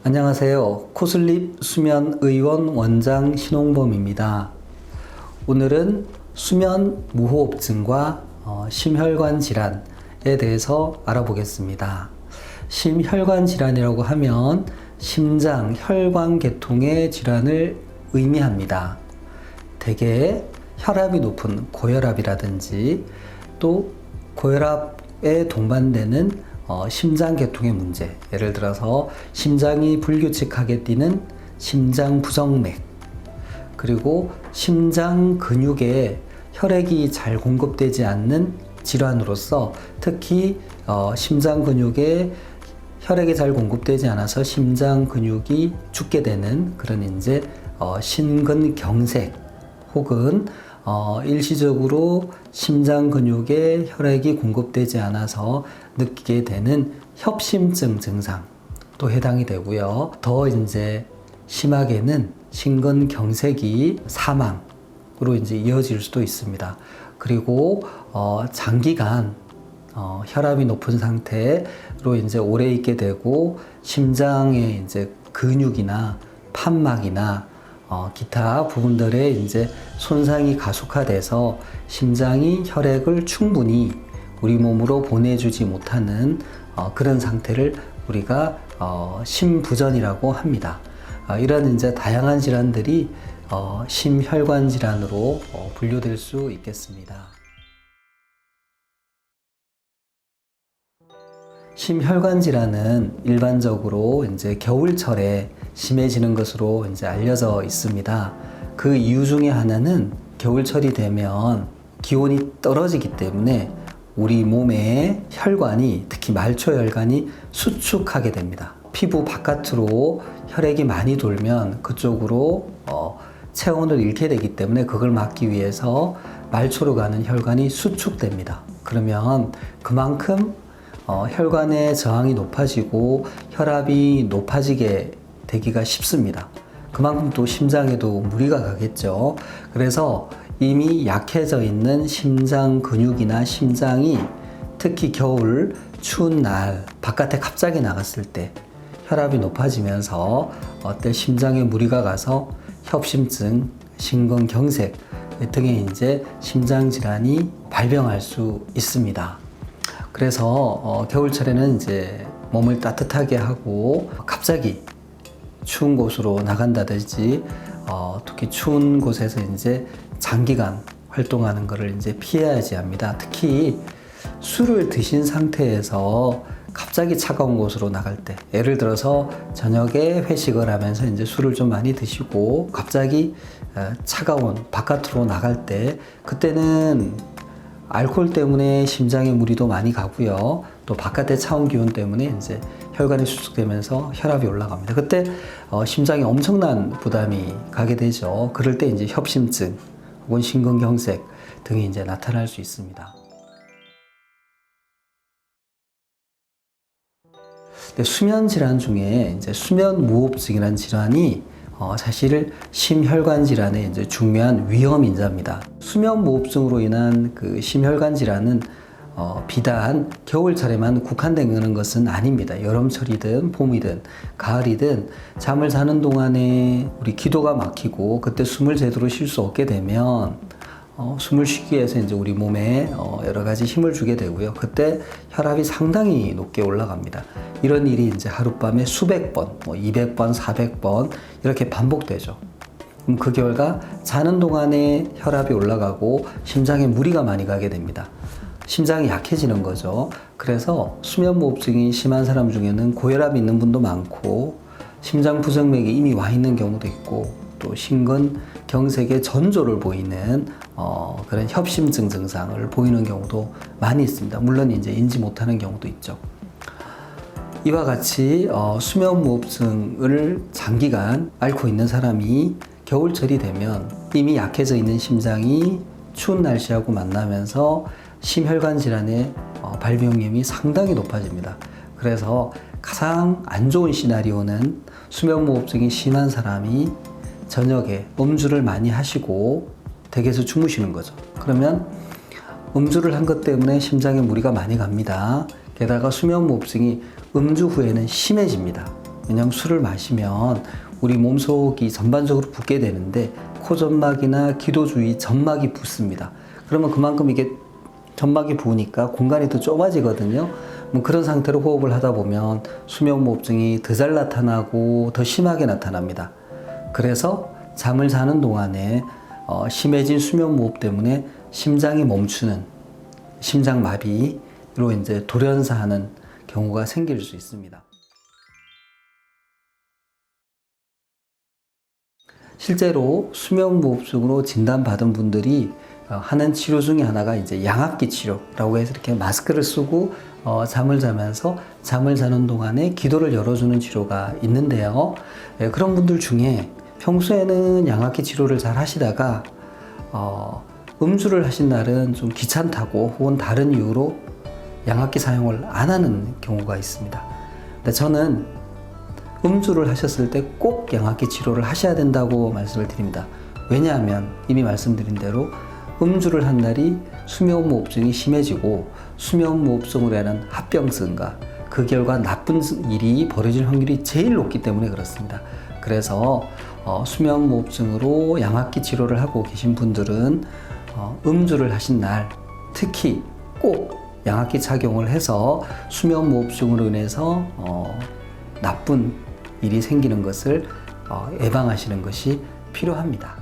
안녕하세요. 코슬립 수면의원 원장 신홍범입니다. 오늘은 수면 무호흡증과 심혈관 질환에 대해서 알아보겠습니다. 심혈관 질환이라고 하면 심장 혈관 계통의 질환을 의미합니다. 대개 혈압이 높은 고혈압이라든지 또 고혈압에 동반되는 심장 계통의 문제, 예를 들어서 심장이 불규칙하게 뛰는 심장 부정맥, 그리고 심장 근육에 혈액이 잘 공급되지 않는 질환으로서 특히 심장 근육에 혈액이 잘 공급되지 않아서 심장 근육이 죽게 되는 그런 이제 심근경색, 혹은 일시적으로 심장 근육에 혈액이 공급되지 않아서 느끼게 되는 협심증 증상도 해당이 되고요. 더 이제 심하게는 심근경색이 사망으로 이제 이어질 수도 있습니다. 그리고 장기간 혈압이 높은 상태로 이제 오래 있게 되고 심장의 이제 근육이나 판막이나 기타 부분들의 이제 손상이 가속화돼서 심장이 혈액을 충분히 우리 몸으로 보내주지 못하는 그런 상태를 우리가 심부전이라고 합니다. 이런 이제 다양한 질환들이 심혈관 질환으로 분류될 수 있겠습니다. 심혈관 질환은 일반적으로 이제 겨울철에 심해지는 것으로 이제 알려져 있습니다. 그 이유 중에 하나는 겨울철이 되면 기온이 떨어지기 때문에 우리 몸의 혈관이, 특히 말초혈관이 수축하게 됩니다. 피부 바깥으로 혈액이 많이 돌면 그쪽으로 체온을 잃게 되기 때문에 그걸 막기 위해서 말초로 가는 혈관이 수축됩니다. 그러면 그만큼 혈관의 저항이 높아지고 혈압이 높아지게 되기가 쉽습니다. 그만큼 또 심장에도 무리가 가겠죠. 그래서 이미 약해져 있는 심장 근육이나 심장이 특히 겨울 추운 날 바깥에 갑자기 나갔을 때 혈압이 높아지면서 심장에 무리가 가서 협심증, 심근경색 등의 이제 심장 질환이 발병할 수 있습니다. 그래서 겨울철에는 이제 몸을 따뜻하게 하고 갑자기 추운 곳으로 나간다든지 특히 추운 곳에서 이제 장기간 활동하는 것을 이제 피해야지 합니다. 특히 술을 드신 상태에서 갑자기 차가운 곳으로 나갈 때, 예를 들어서 저녁에 회식을 하면서 이제 술을 좀 많이 드시고 갑자기 차가운 바깥으로 나갈 때, 그때는 알코올 때문에 심장에 무리도 많이 가고요. 또 바깥의 차온 기온 때문에 이제 혈관이 수축되면서 혈압이 올라갑니다. 그때 심장에 엄청난 부담이 가게 되죠. 그럴 때 이제 협심증 혹은 심근경색 등이 이제 나타날 수 있습니다. 수면 질환 중에 이제 수면 무호흡증이라는 질환이 사실 심혈관 질환의 이제 중요한 위험 인자입니다. 수면 무호흡증으로 인한 그 심혈관 질환은 비단 겨울철에만 국한되는 것은 아닙니다. 여름철이든 봄이든 가을이든 잠을 자는 동안에 우리 기도가 막히고 그때 숨을 제대로 쉴 수 없게 되면 숨을 쉬기 위해서 이제 우리 몸에 여러 가지 힘을 주게 되고요. 그때 혈압이 상당히 높게 올라갑니다. 이런 일이 이제 하룻밤에 수백 번, 200번, 400번 이렇게 반복되죠. 그 결과 자는 동안에 혈압이 올라가고 심장에 무리가 많이 가게 됩니다. 심장이 약해지는 거죠. 그래서 수면무호흡증이 심한 사람 중에는 고혈압이 있는 분도 많고 심장 부정맥이 이미 와 있는 경우도 있고 또 심근경색의 전조를 보이는 그런 협심증 증상을 보이는 경우도 많이 있습니다. 물론 이제 인지 못하는 경우도 있죠. 이와 같이 수면무호흡증을 장기간 앓고 있는 사람이 겨울철이 되면 이미 약해져 있는 심장이 추운 날씨하고 만나면서 심혈관 질환의 발병 위험이 상당히 높아집니다. 그래서 가장 안 좋은 시나리오는 수면무호흡증이 심한 사람이 저녁에 음주를 많이 하시고 댁에서 주무시는 거죠. 그러면 음주를 한 것 때문에 심장에 무리가 많이 갑니다. 게다가 수면무호흡증이 음주 후에는 심해집니다. 왜냐하면 술을 마시면 우리 몸속이 전반적으로 붓게 되는데 코점막이나 기도 주위 점막이 붓습니다. 그러면 그만큼 이게 점막이 부으니까 공간이 더 좁아지거든요. 뭐 그런 상태로 호흡을 하다 보면 수면무호흡증이 더 잘 나타나고 더 심하게 나타납니다. 그래서 잠을 자는 동안에 심해진 수면무호흡 때문에 심장이 멈추는 심장마비로 이제 돌연사하는 경우가 생길 수 있습니다. 실제로 수면무호흡증으로 진단받은 분들이 하는 치료 중에 하나가 이제 양압기 치료라고 해서 이렇게 마스크를 쓰고 잠을 자면서 잠을 자는 동안에 기도를 열어주는 치료가 있는데요. 그런 분들 중에 평소에는 양압기 치료를 잘 하시다가 음주를 하신 날은 좀 귀찮다고 혹은 다른 이유로 양압기 사용을 안 하는 경우가 있습니다. 근데 저는 음주를 하셨을 때 꼭 양압기 치료를 하셔야 된다고 말씀을 드립니다. 왜냐하면 이미 말씀드린 대로 음주를 한 날이 수면무호흡증이 심해지고 수면무호흡증으로 인한 합병증과 그 결과 나쁜 일이 벌어질 확률이 제일 높기 때문에 그렇습니다. 그래서 수면무호흡증으로 양압기 치료를 하고 계신 분들은 음주를 하신 날 특히 꼭 양압기 착용을 해서 수면무호흡증으로 인해서 나쁜 일이 생기는 것을 예방하시는 것이 필요합니다.